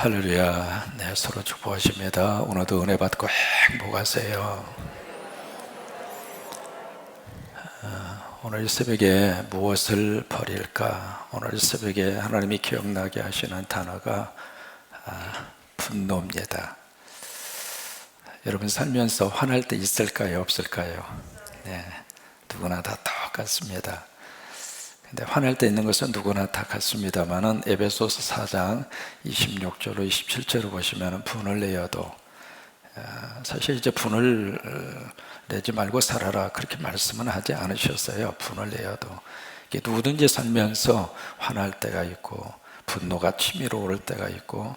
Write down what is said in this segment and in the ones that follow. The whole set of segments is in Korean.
할렐루야. 네, 서로 축복하십니다. 오늘도 은혜 받고 행복하세요. 오늘 새벽에 무엇을 버릴까? 오늘 새벽에 하나님이 기억나게 하시는 단어가 분노입니다. 여러분 살면서 화날 때 있을까요? 없을까요? 네, 누구나 다 똑같습니다. 근데 화낼 때 있는 것은 누구나 다 같습니다만은 에베소서 4장 26절로 27절을 보시면 분을 내어도 사실 이제 분을 내지 말고 살아라 그렇게 말씀은 하지 않으셨어요. 분을 내어도 누구든지 살면서 화날 때가 있고 분노가 치밀어 오를 때가 있고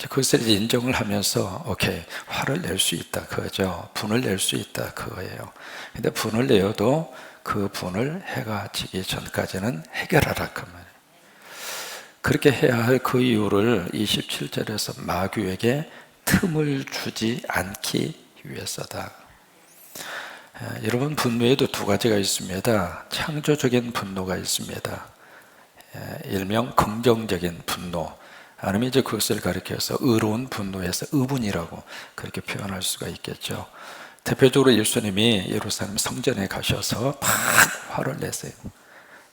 그것을 인정을 하면서 오케이 화를 낼 수 있다 그거죠. 분을 낼 수 있다 그거예요. 근데 분을 내어도 그 분을 해가 지기 전까지는 해결하라 그 말이에요. 그렇게 해야 할 그 이유를 27절에서 마귀에게 틈을 주지 않기 위해서다. 여러분 분노에도 두 가지가 있습니다. 창조적인 분노가 있습니다. 일명 긍정적인 분노, 아니면 이제 그것을 가리켜서 의로운 분노에서 의분이라고 그렇게 표현할 수가 있겠죠. 대표적으로 예수님이 예루살렘 성전에 가셔서 막 화를 내세요.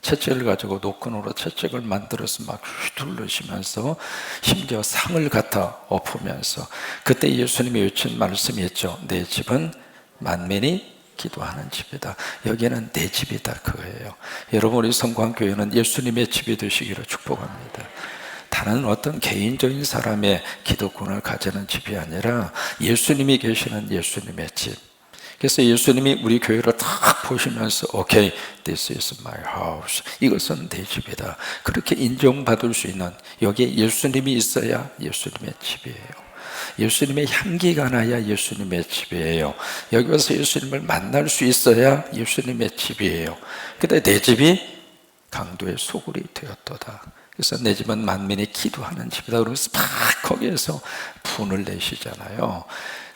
채찍을 가지고 노끈으로 채찍을 만들어서 막 휘두르시면서 심지어 상을 갖다 엎으면서 그때 예수님이 외친 말씀이 있죠. 내 집은 만민이 기도하는 집이다. 여기는 내 집이다 그거예요. 여러분 우리 성광교회는 예수님의 집이 되시기를 축복합니다. 다른 어떤 개인적인 사람의 기도권을 가지는 집이 아니라 예수님이 계시는 예수님의 집. 그래서 예수님이 우리 교회를 딱 보시면서 오케이, this is my house. 이것은 내 집이다. 그렇게 인정받을 수 있는 여기에 예수님이 있어야 예수님의 집이에요. 예수님의 향기가 나야 예수님의 집이에요. 여기 와서 예수님을 만날 수 있어야 예수님의 집이에요. 근데 내 집이 강도의 소굴이 되었도다. 그래서 내 집은 만민이 기도하는 집이다. 그러면서 막 거기에서 분을 내시잖아요.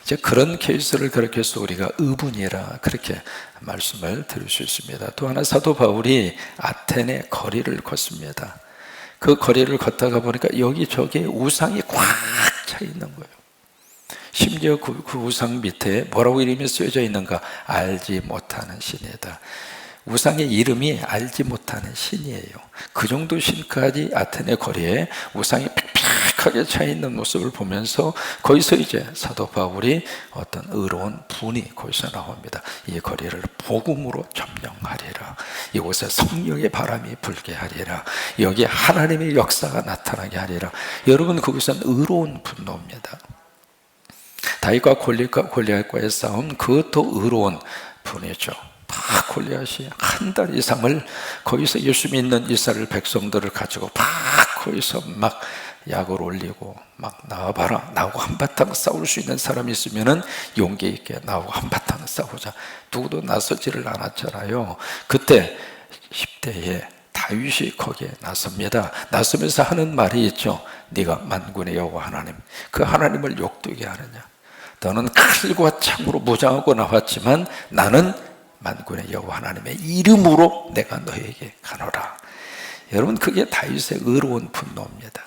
이제 그런 케이스를 그렇게 해서 우리가 의분이라 그렇게 말씀을 드릴 수 있습니다. 또 하나 사도 바울이 아테네 거리를 걷습니다. 그 거리를 걷다가 보니까 여기저기 우상이 꽉 차 있는 거예요. 심지어 그 우상 밑에 뭐라고 이름이 쓰여져 있는가? 알지 못하는 신이다. 우상의 이름이 알지 못하는 신이에요. 그 정도 신까지 아테네 거리에 우상이 빽빽하게 차 있는 모습을 보면서 거기서 이제 사도 바울이 어떤 의로운 분이 거기서 나옵니다. 이 거리를 복음으로 점령하리라. 이곳에 성령의 바람이 불게 하리라. 여기에 하나님의 역사가 나타나게 하리라. 여러분 그것은 의로운 분노입니다. 다윗과 골리앗과의 싸움, 그것도 의로운 분이죠. 다 골리앗이 한 달 이상을 거기서 예수 믿는 이스라엘 백성들을 가지고 막 거기서 막 약을 올리고 막 나와봐라, 나하고 한바탕 싸울 수 있는 사람이 있으면은 용기 있게 나하고 한바탕 싸우자. 누구도 나서지를 않았잖아요. 그때 10대에 다윗이 거기에 나섭니다. 나서면서 하는 말이 있죠. 네가 만군의 여호와 하나님, 그 하나님을 욕되게 하느냐? 너는 칼과 창으로 무장하고 나왔지만 나는 만군의 여호와 하나님의 이름으로 내가 너에게 가노라. 여러분 그게 다윗의 의로운 분노입니다.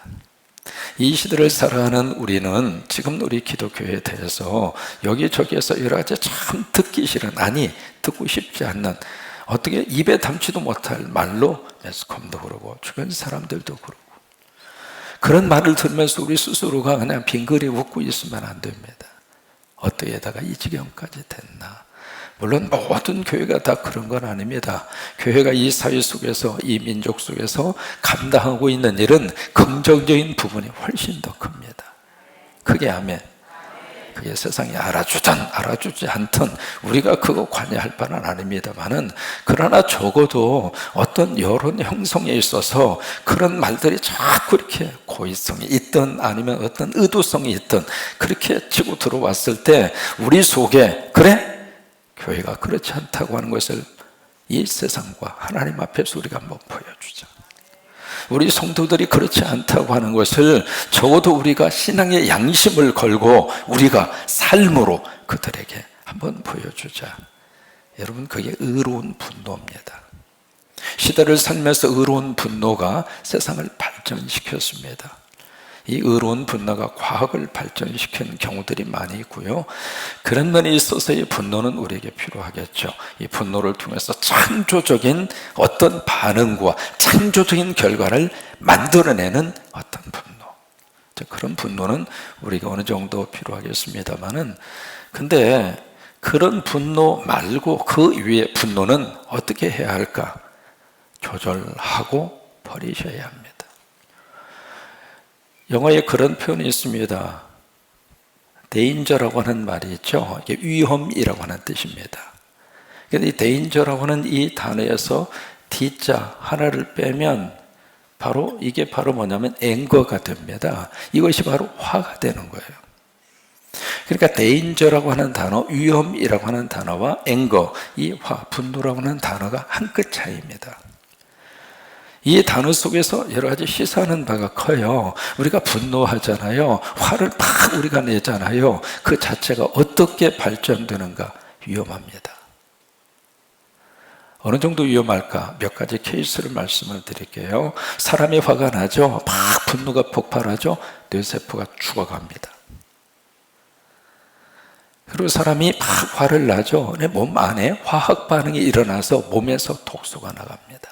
이 시대를 살아가는 우리는 지금 우리 기독교에 대해서 여기저기에서 여러 가지 참 듣기 싫은, 아니 듣고 싶지 않는, 어떻게 입에 담지도 못할 말로 매스컴도 그러고 주변 사람들도 그러고 그런 말을 들으면서 우리 스스로가 그냥 빙그레 웃고 있으면 안 됩니다. 어떻게 다가 이 지경까지 됐나? 물론 모든 교회가 다 그런 건 아닙니다. 교회가 이 사회 속에서, 이 민족 속에서 감당하고 있는 일은 긍정적인 부분이 훨씬 더 큽니다. 그게 아멘. 그게 세상이 알아주든 알아주지 않든 우리가 그거 관여할 바는 아닙니다만은, 그러나 적어도 어떤 여론 형성에 있어서 그런 말들이 자꾸 이렇게 고의성이 있든 아니면 어떤 의도성이 있든 그렇게 치고 들어왔을 때 우리 속에 그래? 교회가 그렇지 않다고 하는 것을 이 세상과 하나님 앞에서 우리가 한번 보여주자. 우리 성도들이 그렇지 않다고 하는 것을 적어도 우리가 신앙의 양심을 걸고 우리가 삶으로 그들에게 한번 보여주자. 여러분 그게 의로운 분노입니다. 시대를 살면서 의로운 분노가 세상을 발전시켰습니다. 이 의로운 분노가 과학을 발전시키는 경우들이 많이 있고요. 그런 면에 있어서의 분노는 우리에게 필요하겠죠. 이 분노를 통해서 창조적인 어떤 반응과 창조적인 결과를 만들어내는 어떤 분노, 그런 분노는 우리가 어느 정도 필요하겠습니다만은, 근데 그런 분노 말고 그 위에 분노는 어떻게 해야 할까? 조절하고 버리셔야 합니다. 영어에 그런 표현이 있습니다. danger라고 하는 말이 있죠. 이게 위험이라고 하는 뜻입니다. 근데 이 danger라고 하는 이 단어에서 D자 하나를 빼면 이게 바로 뭐냐면 anger가 됩니다. 이것이 바로 화가 되는 거예요. 그러니까 danger라고 하는 단어, 위험이라고 하는 단어와 anger, 이 분노라고 하는 단어가 한 끗 차이입니다. 이 단어 속에서 여러 가지 시사하는 바가 커요. 우리가 분노하잖아요. 화를 막 우리가 내잖아요. 그 자체가 어떻게 발전되는가 위험합니다. 어느 정도 위험할까? 몇 가지 케이스를 말씀을 드릴게요. 사람이 화가 나죠. 막 분노가 폭발하죠. 뇌세포가 죽어갑니다. 그리고 사람이 막 화를 나죠. 내 몸 안에 화학 반응이 일어나서 몸에서 독소가 나갑니다.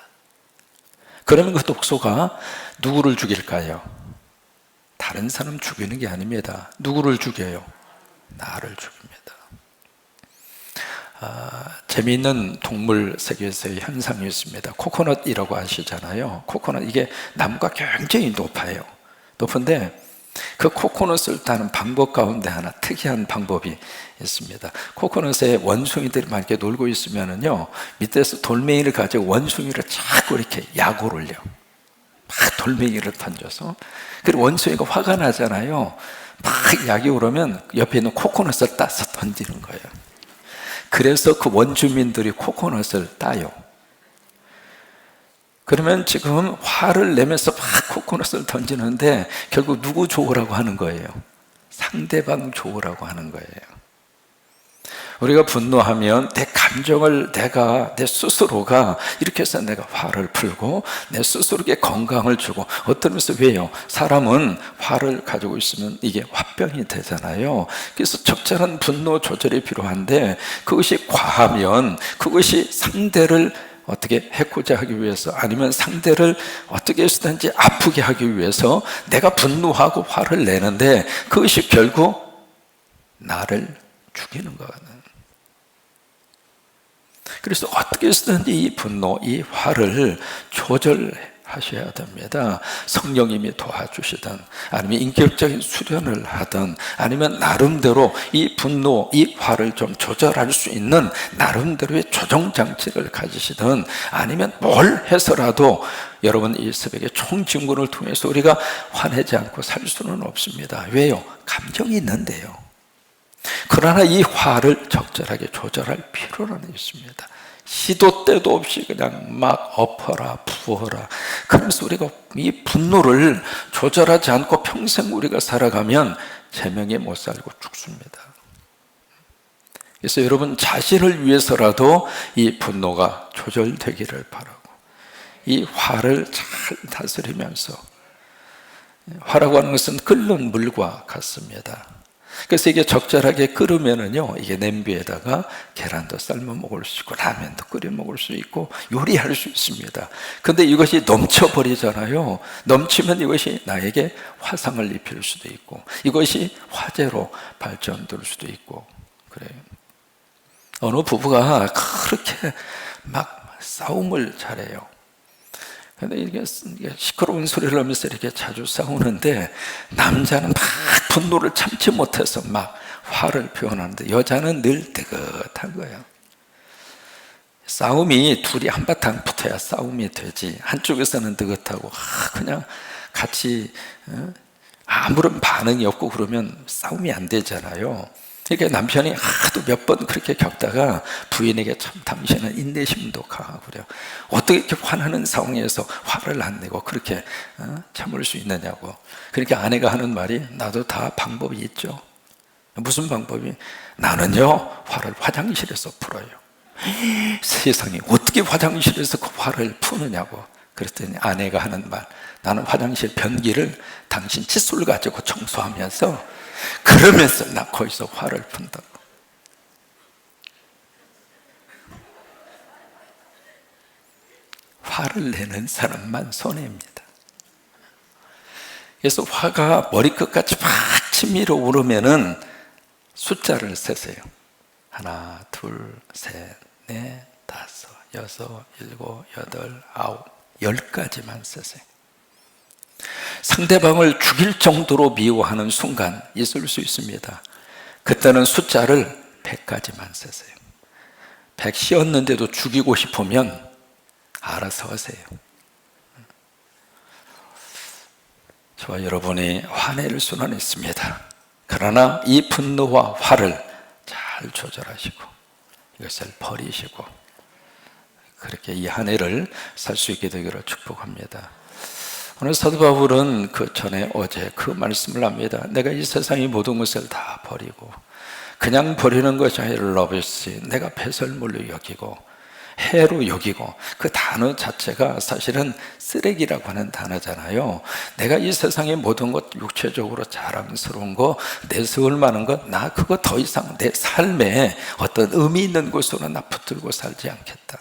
그러면 그 독소가 누구를 죽일까요? 다른 사람 죽이는 게 아닙니다. 누구를 죽여요? 나를 죽입니다. 재미있는 동물 세계에서의 현상이 있습니다. 코코넛이라고 아시잖아요. 코코넛, 이게 나무가 굉장히 높은데 그 코코넛을 따는 방법 가운데 하나 특이한 방법이 있습니다. 코코넛에 원숭이들이 막 이렇게 놀고 있으면은요, 밑에서 돌멩이를 가지고 원숭이를 자꾸 이렇게 약을 올려. 막 돌멩이를 던져서. 그리고 원숭이가 화가 나잖아요. 막 약이 오르면 옆에 있는 코코넛을 따서 던지는 거예요. 그래서 그 원주민들이 코코넛을 따요. 그러면 지금 화를 내면서 막 코코넛을 던지는데 결국 누구 좋으라고 하는 거예요? 상대방 좋으라고 하는 거예요. 우리가 분노하면 내 감정을 내 스스로가 이렇게 해서 내가 화를 풀고 내 스스로에게 건강을 주고, 어떤 면에서 왜요? 사람은 화를 가지고 있으면 이게 화병이 되잖아요. 그래서 적절한 분노 조절이 필요한데, 그것이 과하면 그것이 상대를 어떻게 해코지 하기 위해서, 아니면 상대를 어떻게 해서든지 아프게 하기 위해서 내가 분노하고 화를 내는데 그것이 결국 나를 죽이는 거거든. 그래서 어떻게 해서든지 이 분노, 이 화를 조절하셔야 됩니다. 성령님이 도와주시든, 아니면 인격적인 수련을 하든, 아니면 나름대로 이 분노, 이 화를 좀 조절할 수 있는 나름대로의 조정장치를 가지시든, 아니면 뭘 해서라도 여러분 이 새벽에 총진군을 통해서 우리가 화내지 않고 살 수는 없습니다. 왜요? 감정이 있는데요. 그러나 이 화를 적절하게 조절할 필요는 있습니다. 시도 때도 없이 그냥 막 엎어라 부어라. 그래서 우리가 이 분노를 조절하지 않고 평생 우리가 살아가면 제명에 못 살고 죽습니다. 그래서 여러분 자신을 위해서라도 이 분노가 조절되기를 바라고, 이 화를 잘 다스리면서, 화라고 하는 것은 끓는 물과 같습니다. 그래서 이게 적절하게 끓으면은요, 이게 냄비에다가 계란도 삶아 먹을 수 있고 라면도 끓여 먹을 수 있고 요리할 수 있습니다. 근데 이것이 넘쳐버리잖아요. 넘치면 이것이 나에게 화상을 입힐 수도 있고, 이것이 화재로 발전될 수도 있고 그래요. 어느 부부가 그렇게 막 싸움을 잘해요. 근데 이게 시끄러운 소리를 하면서 이렇게 자주 싸우는데, 남자는 막 분노를 참지 못해서 막 화를 표현하는데 여자는 늘 뜨뜻한 거예요. 싸움이 둘이 한바탕 붙어야 싸움이 되지, 한쪽에서는 뜨뜻하고 그냥 같이 아무런 반응이 없고 그러면 싸움이 안 되잖아요. 그러니까 남편이 하도 몇 번 그렇게 겪다가 부인에게 참 당신은 인내심도 강하고 그래요. 어떻게 이렇게 화나는 상황에서 화를 안 내고 그렇게 참을 수 있느냐고. 그러니까 아내가 하는 말이, 나도 다 방법이 있죠. 무슨 방법이? 나는요 화를 화장실에서 풀어요. 세상에 어떻게 화장실에서 그 화를 푸느냐고. 그랬더니 아내가 하는 말, 나는 화장실 변기를 당신 칫솔 가지고 청소하면서 그러면서 나 거기서 화를 푼다. 화를 내는 사람만 손해입니다. 그래서 화가 머리끝까지 막 치밀어 오르면은 숫자를 세세요. 하나, 둘, 셋, 넷, 다섯, 여섯, 일곱, 여덟, 아홉, 10까지만 세세요. 상대방을 죽일 정도로 미워하는 순간 있을 수 있습니다. 그때는 숫자를 100까지만 세세요. 100 씌었는데도 죽이고 싶으면 알아서 하세요. 저와 여러분이 화낼 수는 있습니다. 그러나 이 분노와 화를 잘 조절하시고 이것을 버리시고 그렇게 이 한 해를 살 수 있게 되기를 축복합니다. 오늘 사도 바울은 그 전에 어제 그 말씀을 합니다. 내가 이 세상의 모든 것을 다 버리고 그냥 버리는 것이 아니라 러비시, 내가 배설물로 여기고 해로 여기고, 그 단어 자체가 사실은 쓰레기라고 하는 단어잖아요. 내가 이 세상의 모든 것, 육체적으로 자랑스러운 거, 내세울 만한 것, 나 그거 더 이상 내 삶에 어떤 의미 있는 곳으로 나 붙들고 살지 않겠다.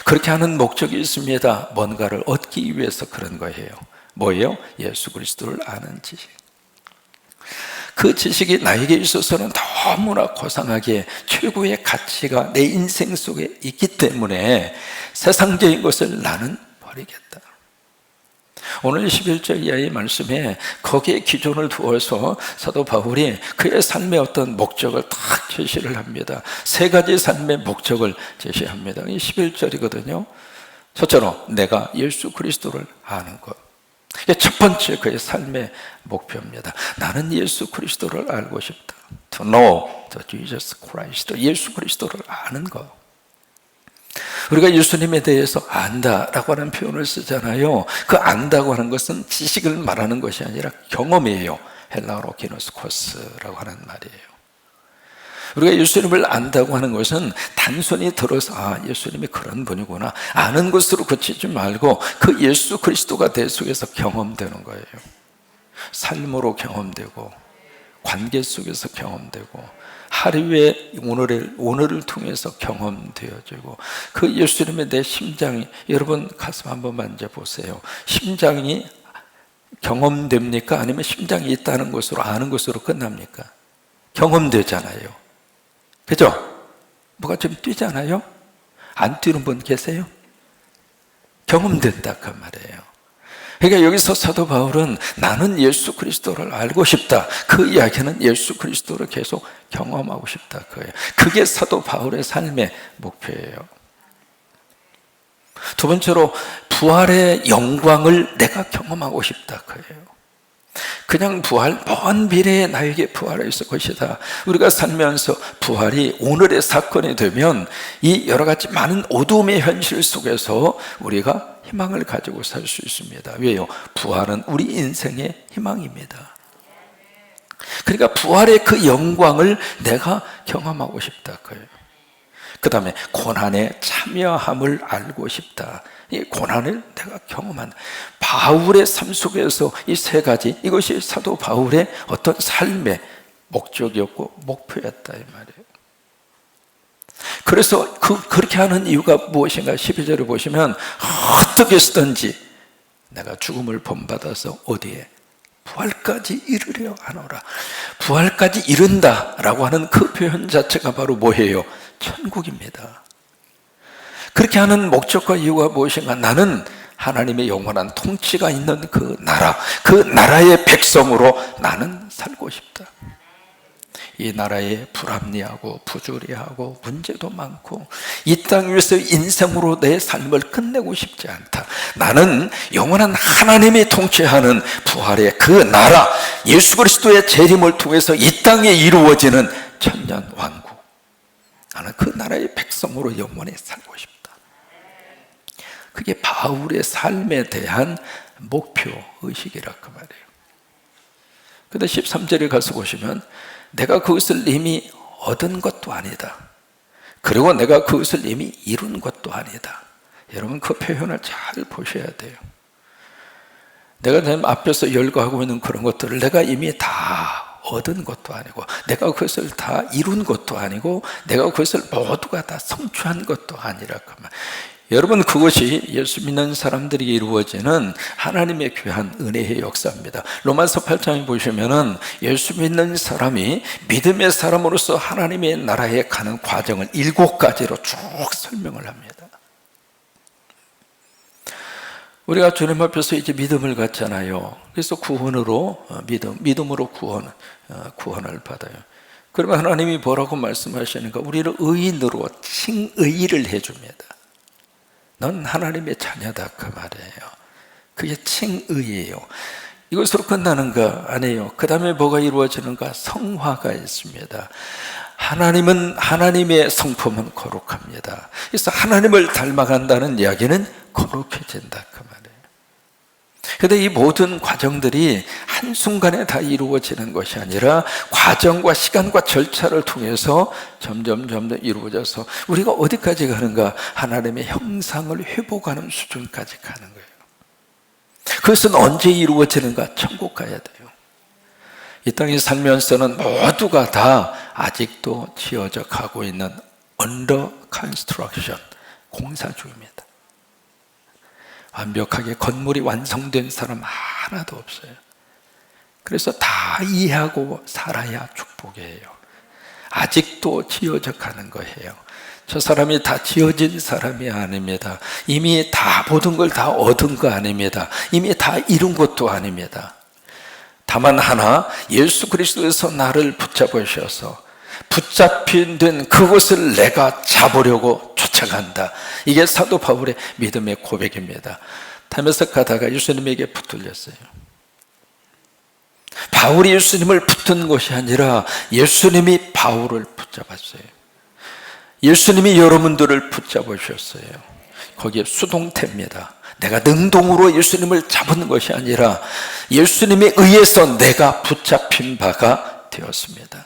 그렇게 하는 목적이 있습니다. 뭔가를 얻기 위해서 그런 거예요. 뭐예요? 예수 그리스도를 아는 지식. 그 지식이 나에게 있어서는 너무나 고상하게 최고의 가치가 내 인생 속에 있기 때문에 세상적인 것을 나는 버리겠다. 오늘 11절 이하의 말씀에 거기에 기준을 두어서 사도 바울이 그의 삶의 어떤 목적을 딱 제시를 합니다. 3가지 삶의 목적을 제시합니다. 이 11절이거든요. 첫째로 내가 예수 그리스도를 아는 것. 첫 번째 그의 삶의 목표입니다. 나는 예수 그리스도를 알고 싶다. To know the Jesus Christ. 예수 그리스도를 아는 것. 우리가 예수님에 대해서 안다라고 하는 표현을 쓰잖아요. 그 안다고 하는 것은 지식을 말하는 것이 아니라 경험이에요. 헬라어로 기노스코스라고 하는 말이에요. 우리가 예수님을 안다고 하는 것은 단순히 들어서 예수님이 그런 분이구나 아는 것으로 그치지 말고 그 예수 그리스도가 내 속에서 경험되는 거예요. 삶으로 경험되고 관계 속에서 경험되고 하루의 오늘을 통해서 경험되어지고 그 예수님의 내 심장이, 여러분 가슴 한번 만져보세요. 심장이 경험됩니까? 아니면 심장이 있다는 것으로 아는 것으로 끝납니까? 경험되잖아요. 그죠? 뭐가 좀 뛰잖아요? 안 뛰는 분 계세요? 경험된다 그 말이에요. 그러니까 여기서 사도 바울은 나는 예수 그리스도를 알고 싶다. 그 이야기는 예수 그리스도를 계속 경험하고 싶다 그거예요. 그게 사도 바울의 삶의 목표예요. 두 번째로 부활의 영광을 내가 경험하고 싶다 그거예요. 그냥 부활, 먼 미래에 나에게 부활이 있을 것이다. 우리가 살면서 부활이 오늘의 사건이 되면 이 여러 가지 많은 어둠의 현실 속에서 우리가 희망을 가지고 살 수 있습니다. 왜요? 부활은 우리 인생의 희망입니다. 그러니까 부활의 그 영광을 내가 경험하고 싶다 그거예요. 그 다음에 고난에 참여함을 알고 싶다. 이 고난을 내가 경험한 바울의 삶 속에서 이 3가지, 이것이 사도 바울의 어떤 삶의 목적이었고 목표였다 이 말이에요. 그래서 그렇게 하는 이유가 무엇인가 12절을 보시면 어떻게 쓰든지 내가 죽음을 본받아서 어디에? 부활까지 이르려 하노라. 부활까지 이른다라고 하는 그 표현 자체가 바로 뭐예요? 천국입니다. 그렇게 하는 목적과 이유가 무엇인가? 나는 하나님의 영원한 통치가 있는 그 나라, 그 나라의 백성으로 나는 살고 싶다. 이 나라에 불합리하고 부조리하고 문제도 많고 이 땅 위에서 인생으로 내 삶을 끝내고 싶지 않다. 나는 영원한 하나님이 통치하는 부활의 그 나라, 예수 그리스도의 재림을 통해서 이 땅에 이루어지는 천년 왕국, 나는 그 나라의 백성으로 영원히 살고 싶다. 그게 바울의 삶에 대한 목표의식이라 그 말이에요. 근데 13절에 가서 보시면 내가 그것을 이미 얻은 것도 아니다. 그리고 내가 그것을 이미 이룬 것도 아니다. 여러분 그 표현을 잘 보셔야 돼요. 내가 내 앞에서 열거하고 있는 그런 것들을 내가 이미 다 얻은 것도 아니고, 내가 그것을 다 이룬 것도 아니고, 내가 그것을 모두가 다 성취한 것도 아니라 그 말. 여러분, 그것이 예수 믿는 사람들에게 이루어지는 하나님의 귀한 은혜의 역사입니다. 로마서 8장에 보시면은 예수 믿는 사람이 믿음의 사람으로서 하나님의 나라에 가는 과정을 7가지로 쭉 설명을 합니다. 우리가 주님 앞에서 이제 믿음을 갖잖아요. 그래서 구원으로 믿음으로 구원을 받아요. 그러면 하나님이 뭐라고 말씀하시는가? 우리를 의인으로 칭의를 해줍니다. 넌 하나님의 자녀다, 그 말이에요. 그게 칭의예요. 이것으로 끝나는가? 아니에요. 그 다음에 뭐가 이루어지는가? 성화가 있습니다. 하나님은, 하나님의 성품은 거룩합니다. 그래서 하나님을 닮아간다는 이야기는 거룩해진다, 그 말이에요. 그런데 이 모든 과정들이 한순간에 다 이루어지는 것이 아니라 과정과 시간과 절차를 통해서 점점 이루어져서 우리가 어디까지 가는가? 하나님의 형상을 회복하는 수준까지 가는 거예요. 그것은 언제 이루어지는가? 천국 가야 돼요. 이 땅에 살면서는 모두가 다 아직도 지어져 가고 있는 under construction, 공사 중입니다. 완벽하게 건물이 완성된 사람 하나도 없어요. 그래서 다 이해하고 살아야 축복이에요. 아직도 지어져 가는 거예요. 저 사람이 다 지어진 사람이 아닙니다. 이미 다 모든 걸 다 얻은 거 아닙니다. 이미 다 이룬 것도 아닙니다. 다만 하나, 예수 그리스도에서 나를 붙잡으셔서 붙잡힌 된 그것을 내가 잡으려고 쫓아간다. 이게 사도 바울의 믿음의 고백입니다. 타면서 가다가 예수님에게 붙들렸어요. 바울이 예수님을 붙든 것이 아니라 예수님이 바울을 붙잡았어요. 예수님이 여러분들을 붙잡으셨어요. 거기에 수동태입니다. 내가 능동으로 예수님을 잡은 것이 아니라 예수님에 의해서 내가 붙잡힌 바가 되었습니다.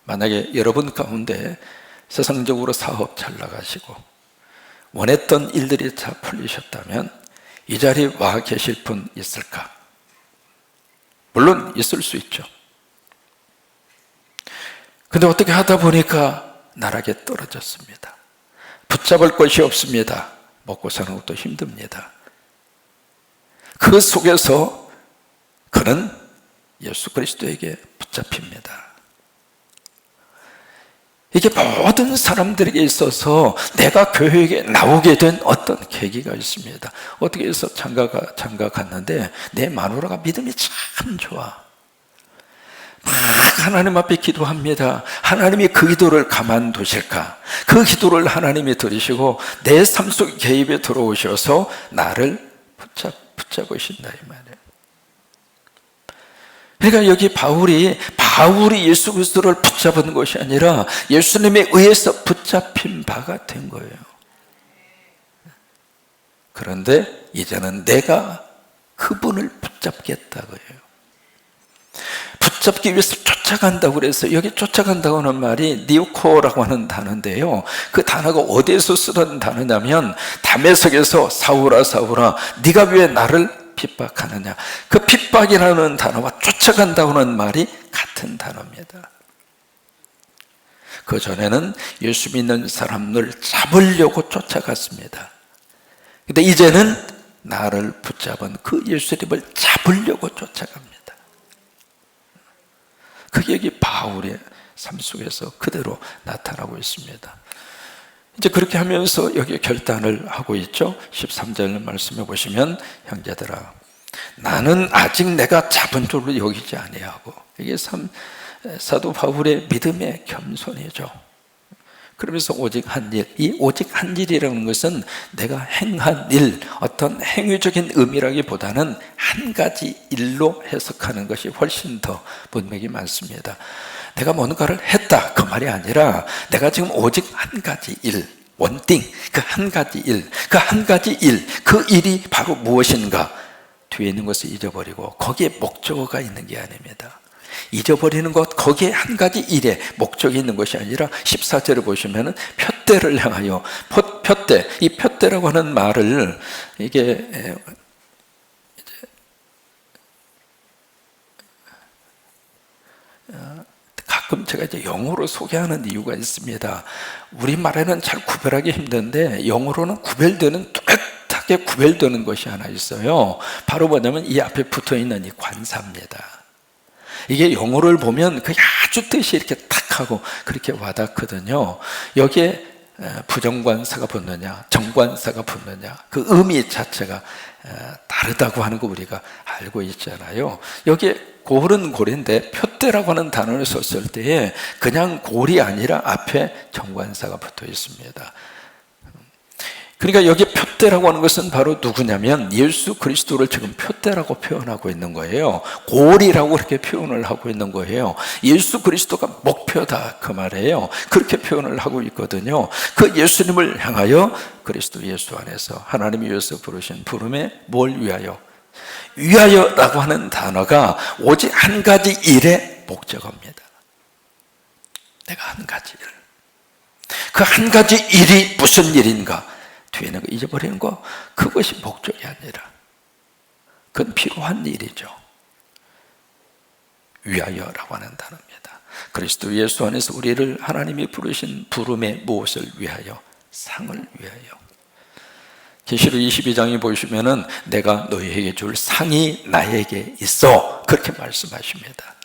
만약에 여러분 가운데 세상적으로 사업 잘 나가시고 원했던 일들이 다 풀리셨다면 이 자리에 와 계실 분 있을까? 물론 있을 수 있죠. 근데 어떻게 하다 보니까 나락에 떨어졌습니다. 붙잡을 것이 없습니다. 먹고 사는 것도 힘듭니다. 그 속에서 그는 예수 그리스도에게 붙잡힙니다. 이게 모든 사람들에게 있어서 내가 교회에 나오게 된 어떤 계기가 있습니다. 어떻게 해서 장가 갔는데 내 마누라가 믿음이 참 좋아. 막 하나님 앞에 기도합니다. 하나님이 그 기도를 가만두실까? 그 기도를 하나님이 들으시고 내 삶 속 개입에 들어오셔서 나를 붙잡으신다 이 말이에요. 그러니까 여기 바울이 예수 그리스도를 붙잡은 것이 아니라 예수님에 의해서 붙잡힌 바가 된 거예요. 그런데 이제는 내가 그분을 붙잡겠다고요. 붙잡기 위해서 쫓아간다고 그래서 여기 쫓아간다고 하는 말이 니오코라고 하는 단어인데요. 그 단어가 어디에서 쓰던 단어냐면 다메섹에서 사울아 사울아 네가 왜 나를 핍박하느냐. 그 핍박이라는 단어와 쫓아간다고 하는 말이 같은 단어입니다. 그 전에는 예수 믿는 사람을 잡으려고 쫓아갔습니다. 근데 이제는 나를 붙잡은 그 예수님을 잡으려고 쫓아갑니다. 그게 여기 바울의 삶 속에서 그대로 나타나고 있습니다. 이제 그렇게 하면서 여기 결단을 하고 있죠. 13절 말씀해 보시면 형제들아 나는 아직 내가 잡은 줄로 여기지 아니하고, 이게 사도 바울의 믿음의 겸손이죠. 그러면서 오직 한 일, 이 오직 한 일이라는 것은 내가 행한 일, 어떤 행위적인 의미라기보다는 한 가지 일로 해석하는 것이 훨씬 더 문맥이 많습니다. 내가 뭔가를 했다 그 말이 아니라 내가 지금 오직 한 가지 일, 원띵, 그 한 가지 일, 그 한 가지 일, 그 일이 바로 무엇인가? 뒤에 있는 것을 잊어버리고 거기에 목적어가 있는 게 아닙니다. 잊어버리는 것, 거기에 한 가지 일에 목적이 있는 것이 아니라 14절을 보시면 표대를 향하여, 표대, 이 표대라고 하는 말을 이게 가끔 제가 이제 영어로 소개하는 이유가 있습니다. 우리말에는 잘 구별하기 힘든데 영어로는 구별되는, 뚜렷하게 구별되는 것이 하나 있어요. 바로 뭐냐면 이 앞에 붙어 있는 이 관사입니다. 이게 영어를 보면 그게 아주 뜻이 이렇게 탁 하고 그렇게 와닿거든요. 여기에 부정관사가 붙느냐, 정관사가 붙느냐, 그 의미 자체가 다르다고 하는 거 우리가 알고 있잖아요. 여기에 골은 골인데 표대라고 하는 단어를 썼을 때에 그냥 골이 아니라 앞에 정관사가 붙어 있습니다. 그러니까 여기 표대라고 하는 것은 바로 누구냐면 예수 그리스도를 지금 표대라고 표현하고 있는 거예요. 골이라고 그렇게 표현을 하고 있는 거예요. 예수 그리스도가 목표다 그 말이에요. 그렇게 표현을 하고 있거든요. 그 예수님을 향하여 그리스도 예수 안에서 하나님이 위해서 부르신 부름에 뭘 위하여? 위하여라고 하는 단어가 오직 한 가지 일의 목적어입니다. 내가 한 가지 일. 그 한 가지 일이 무슨 일인가? 뒤에는 거 잊어버리는 거, 그것이 목적이 아니라 그건 필요한 일이죠. 위하여라고 하는 단어입니다. 그리스도 예수 안에서 우리를 하나님이 부르신 부름의 무엇을 위하여? 상을 위하여. 계시록 22장에 보시면은 내가 너희에게 줄 상이 나에게 있어, 그렇게 말씀하십니다.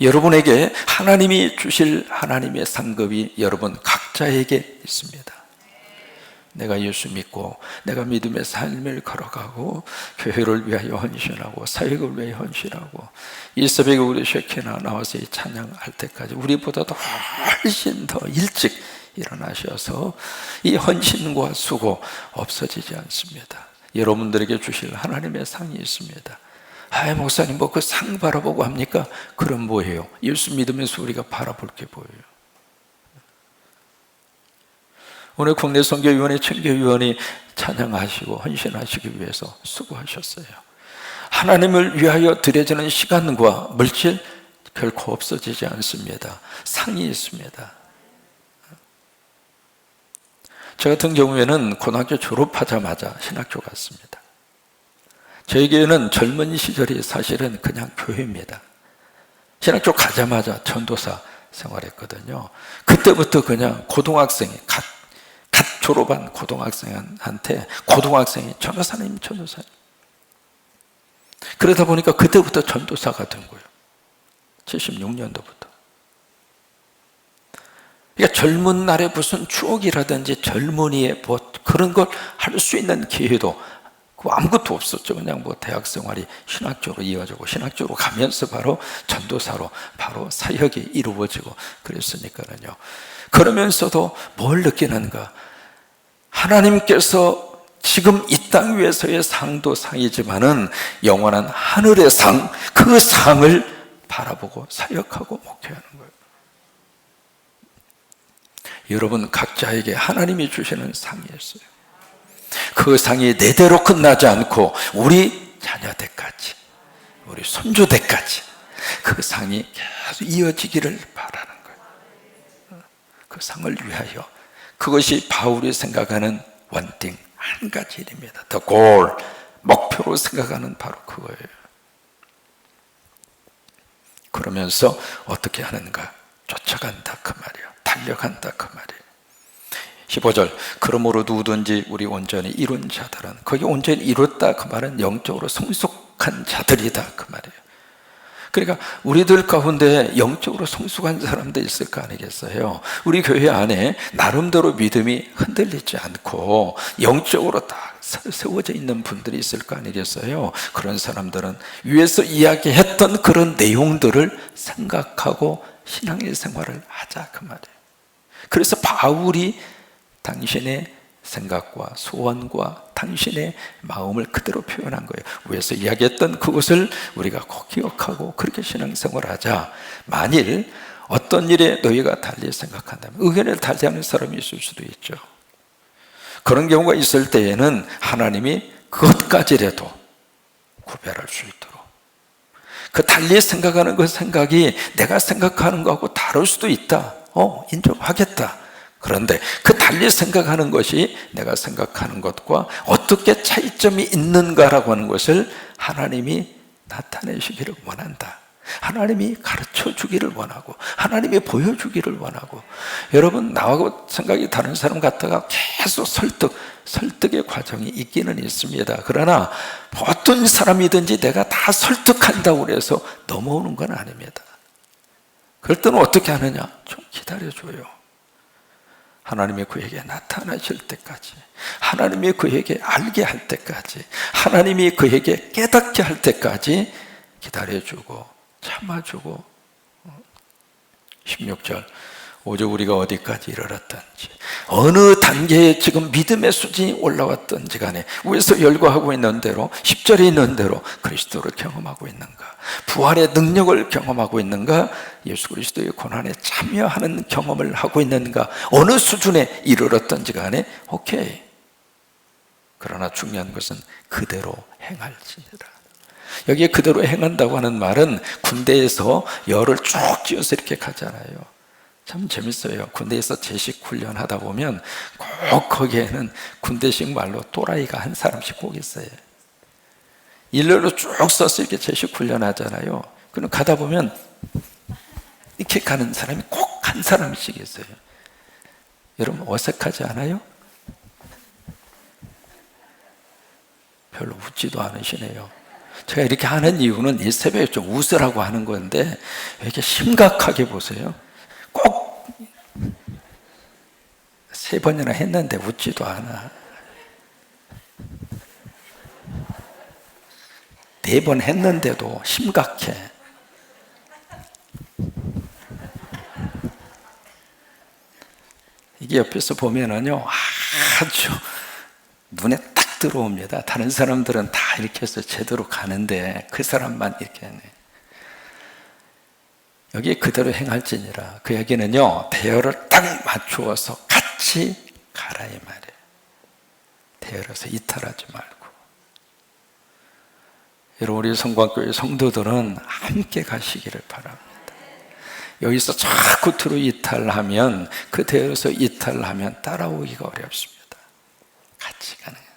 여러분에게 하나님이 주실 하나님의 상급이 여러분 각자에게 있습니다. 내가 예수 믿고 내가 믿음의 삶을 걸어가고 교회를 위하여 헌신하고 사역을 위하여 헌신하고 이 새벽에 우리 쉐케나 나와서 이 찬양할 때까지 우리보다도 훨씬 더 일찍 일어나셔서 이 헌신과 수고 없어지지 않습니다. 여러분들에게 주실 하나님의 상이 있습니다. 아, 목사님 뭐 그 상 바라보고 합니까? 그럼 뭐예요? 예수 믿으면서 우리가 바라볼 게 뭐예요? 오늘 국내 선교위원회, 청교위원이 찬양하시고 헌신하시기 위해서 수고하셨어요. 하나님을 위하여 드려지는 시간과 물질 결코 없어지지 않습니다. 상이 있습니다. 저 같은 경우에는 고등학교 졸업하자마자 신학교 갔습니다. 저에게는 젊은 시절이 사실은 그냥 교회입니다. 신학교 가자마자 전도사 생활했거든요. 그때부터 그냥 고등학생이 갓 졸업한 고등학생한테 고등학생이 전도사님 그러다 보니까 그때부터 전도사가 된 거예요. 76년도부터. 그러니까 젊은 날의 무슨 추억이라든지 젊은이의 뭐 그런 걸 할 수 있는 기회도 아무것도 없었죠. 그냥 뭐 대학 생활이 신학교로 이어지고 신학교로 가면서 바로 전도사로 바로 사역이 이루어지고 그랬으니까요. 그러면서도 뭘 느끼는가? 하나님께서 지금 이 땅 위에서의 상도 상이지만은 영원한 하늘의 상, 그 상을 바라보고 사역하고 목회하는 거예요. 여러분 각자에게 하나님이 주시는 상이 있어요. 그 상이 내대로 끝나지 않고 우리 자녀 때까지, 우리 손주 때까지 그 상이 계속 이어지기를 바라는 거예요. 그 상을 위하여. 그것이 바울이 생각하는 원띵, 한 가지 일입니다. The goal, 목표로 생각하는 바로 그거예요. 그러면서 어떻게 하는가? 쫓아간다 그 말이에요. 달려간다 그 말이에요. 15절, 그러므로 누구든지 우리 온전히 이룬 자들은, 거기 온전히 이뤘다 그 말은 영적으로 성숙한 자들이다 그 말이에요. 그러니까 우리들 가운데 영적으로 성숙한 사람도 있을 거 아니겠어요? 우리 교회 안에 나름대로 믿음이 흔들리지 않고 영적으로 딱 세워져 있는 분들이 있을 거 아니겠어요? 그런 사람들은 위에서 이야기했던 그런 내용들을 생각하고 신앙의 생활을 하자 그 말이에요. 그래서 바울이 당신의 생각과 소원과 당신의 마음을 그대로 표현한 거예요. 위에서 이야기했던 그것을 우리가 꼭 기억하고 그렇게 신앙생활을 하자. 만일 어떤 일에 너희가 달리 생각한다면, 의견을 달리하는 사람이 있을 수도 있죠. 그런 경우가 있을 때에는 하나님이 그것까지라도 구별할 수 있도록, 그 달리 생각하는 그 생각이 내가 생각하는 것하고 다를 수도 있다. 인정하겠다. 그런데 그 달리 생각하는 것이 내가 생각하는 것과 어떻게 차이점이 있는가라고 하는 것을 하나님이 나타내시기를 원한다. 하나님이 가르쳐 주기를 원하고 하나님이 보여주기를 원하고, 여러분 나하고 생각이 다른 사람 갖다가 계속 설득의 과정이 있기는 있습니다. 그러나 어떤 사람이든지 내가 다 설득한다고 해서 넘어오는 건 아닙니다. 그럴 때는 어떻게 하느냐? 좀 기다려줘요. 하나님이 그에게 나타나실 때까지, 하나님이 그에게 알게 할 때까지, 하나님이 그에게 깨닫게 할 때까지 기다려주고 참아주고. 16절, 오직 우리가 어디까지 이르렀던지, 어느 단계에 지금 믿음의 수준이 올라왔던지 간에 위에서 열거하고 있는 대로 10절에 있는 대로 그리스도를 경험하고 있는가, 부활의 능력을 경험하고 있는가, 예수 그리스도의 고난에 참여하는 경험을 하고 있는가, 어느 수준에 이르렀던지 간에 오케이. 그러나 중요한 것은 그대로 행할지니라. 여기에 그대로 행한다고 하는 말은 군대에서 열을 쭉 쥐어서 이렇게 가잖아요. 참 재밌어요. 군대에서 제식 훈련 하다 보면 꼭 거기에는 군대식 말로 또라이가 한 사람씩 꼭 있어요. 일렬로 쭉 서서 이렇게 제식 훈련 하잖아요. 그럼 가다 보면 이렇게 가는 사람이 꼭 한 사람씩 있어요. 여러분 어색하지 않아요? 별로 웃지도 않으시네요. 제가 이렇게 하는 이유는 이 새벽에 좀 웃으라고 하는 건데 왜 이렇게 심각하게 보세요? 꼭 3번이나 했는데 웃지도 않아. 4번 했는데도 심각해. 이게 옆에서 보면은요, 아주 눈에 딱 들어옵니다. 다른 사람들은 다 이렇게 해서 제대로 가는데 그 사람만 이렇게 하네. 여기 그대로 행할지니라. 그 얘기는요, 대열을 딱 맞추어서 같이 가라 이 말이에요. 대열에서 이탈하지 말고. 여러분, 우리 성광교회 성도들은 함께 가시기를 바랍니다. 여기서 자꾸 뒤로 이탈하면, 그 대열에서 이탈하면 따라오기가 어렵습니다. 같이 가는 거예요.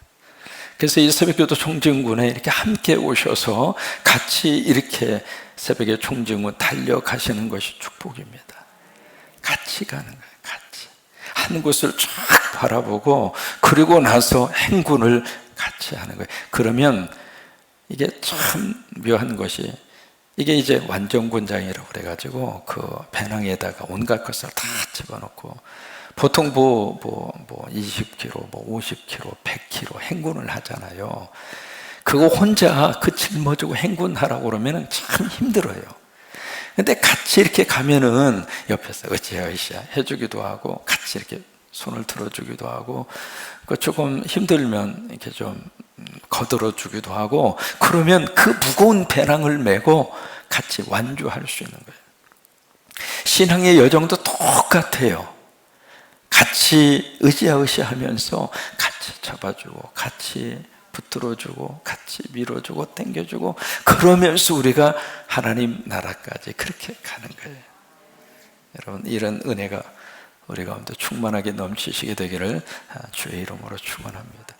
그래서 이 새벽기도 총증군에 이렇게 함께 오셔서 같이 이렇게 새벽에 총증군 달려가시는 것이 축복입니다. 같이 가는 거예요. 같이 한 곳을 쫙 바라보고 그리고 나서 행군을 같이 하는 거예요. 그러면 이게 참 묘한 것이, 이게 이제 완전군장이라고 그래가지고 그 배낭에다가 온갖 것을 다 집어넣고 보통 20km, 50km, 100km 행군을 하잖아요. 그거 혼자 그 짊어지고 행군하라고 그러면 참 힘들어요. 근데 같이 이렇게 가면은 옆에서 으쌰으쌰 해주기도 하고 같이 이렇게 손을 들어주기도 하고, 그 조금 힘들면 이렇게 좀 거들어 주기도 하고, 그러면 그 무거운 배낭을 메고 같이 완주할 수 있는 거예요. 신앙의 여정도 똑같아요. 같이 으쌰으쌰 하면서 같이 잡아주고 같이 붙들어주고 같이 밀어주고 당겨주고, 그러면서 우리가 하나님 나라까지 그렇게 가는 거예요. 여러분, 이런 은혜가 우리 가운데 충만하게 넘치시게 되기를 주의 이름으로 축원합니다.